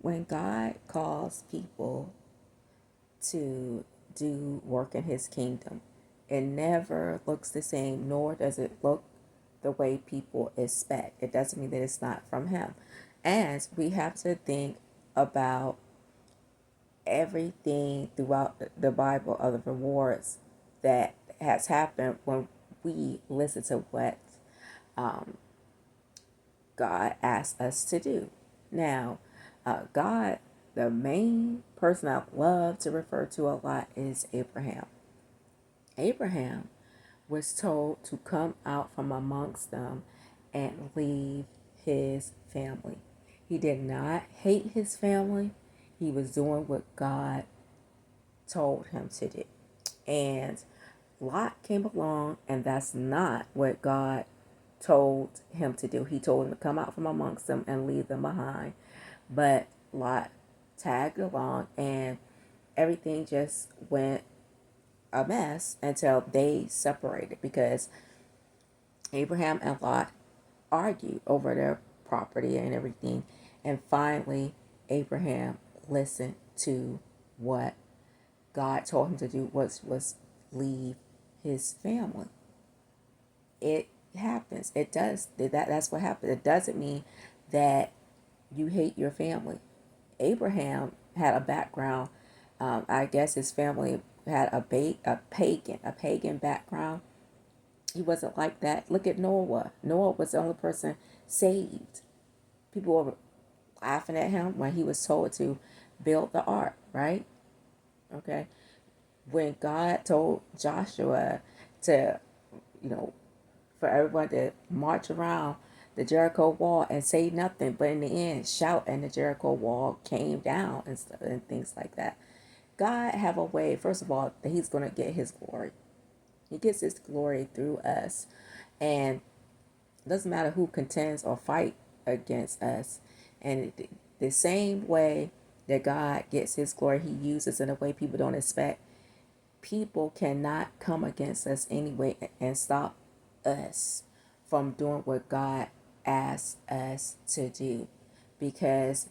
when God calls people to do work in his kingdom, it never looks the same, nor does it look the way people expect. It doesn't mean that it's not from him. And we have to think about everything throughout the Bible of the rewards that has happened when we listen to what um, God asked us to do. Now, God, the main person I love to refer to a lot is Abraham. Abraham was told to come out from amongst them and leave his family. He did not hate his family. He was doing what God told him to do. And Lot came along, and that's not what God told him to do. He told him to come out from amongst them and leave them behind. But Lot tagged along, and everything just went a mess until they separated because Abraham and Lot argued over their property and everything. And finally, Abraham listened to what God told him to do, was leave his family. It happens. It does. That's what happens. It doesn't mean that you hate your family. Abraham had a background. I guess his family had a pagan background. He wasn't like that. Look at Noah. Noah was the only person saved. People were laughing at him when he was told to build the ark, right? Okay. When God told Joshua to, you know, for everyone to march around the Jericho wall and say nothing, but in the end shout, and the Jericho wall came down and stuff and things like that. God have a way, first of all, that he's going to get his glory. He gets his glory through us. And it doesn't matter who contends or fight against us. And the same way that God gets his glory, he uses in a way people don't expect. People cannot come against us anyway and stop us from doing what God asked us to do, because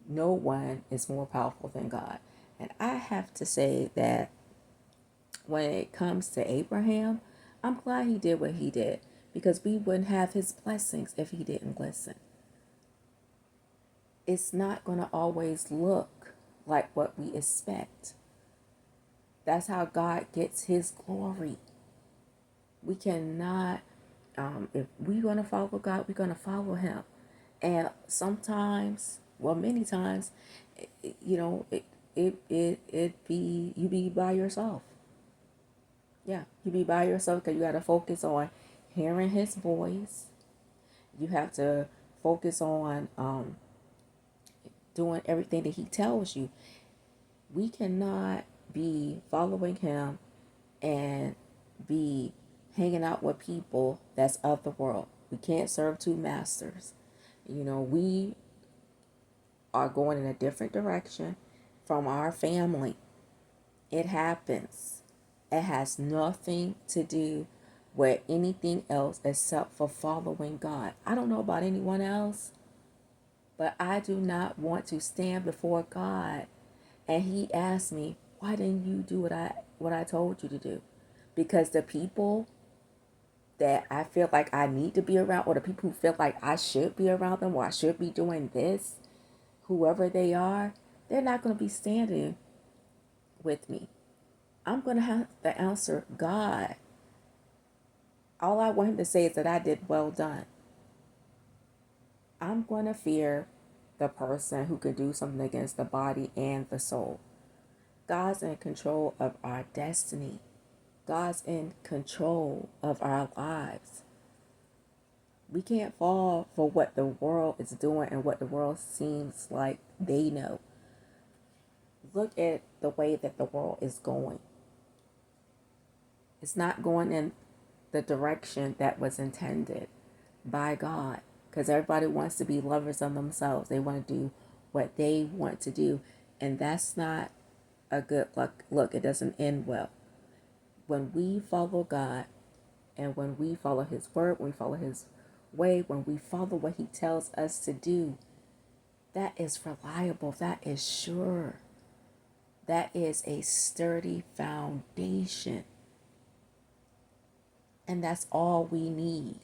no one is more powerful than God. And I have to say that when it comes to Abraham, I'm glad he did what he did, because we wouldn't have his blessings if he didn't listen. It's not going to always look like what we expect. That's how God gets his glory. We cannot, if we're going to follow God, we're going to follow him. And sometimes, well, many times, you be by yourself. Yeah, you be by yourself because you got to focus on hearing his voice. You have to focus on doing everything that he tells you. We cannot be following him and be hanging out with people that's of the world. We can't serve two masters. We are going in a different direction from our family. It happens. It has nothing to do with anything else except for following God. I don't know about anyone else, but I do not want to stand before God and he asked me, why didn't you do what I told you to do? Because the people that I feel like I need to be around, or the people who feel like I should be around them, or I should be doing this, whoever they are, they're not going to be standing with me. I'm going to have to answer God. All I want him to say is that I did well done. I'm going to fear the person who could do something against the body and the soul. God's in control of our destiny. God's in control of our lives. We can't fall for what the world is doing and what the world seems like they know. Look at the way that the world is going. It's not going in the direction that was intended by God, because everybody wants to be lovers of themselves. They want to do what they want to do, and that's not a good look. It doesn't end well. When we follow God and when we follow his word, when we follow his way, when we follow what he tells us to do, that is reliable, that is sure, that is a sturdy foundation. And that's all we need.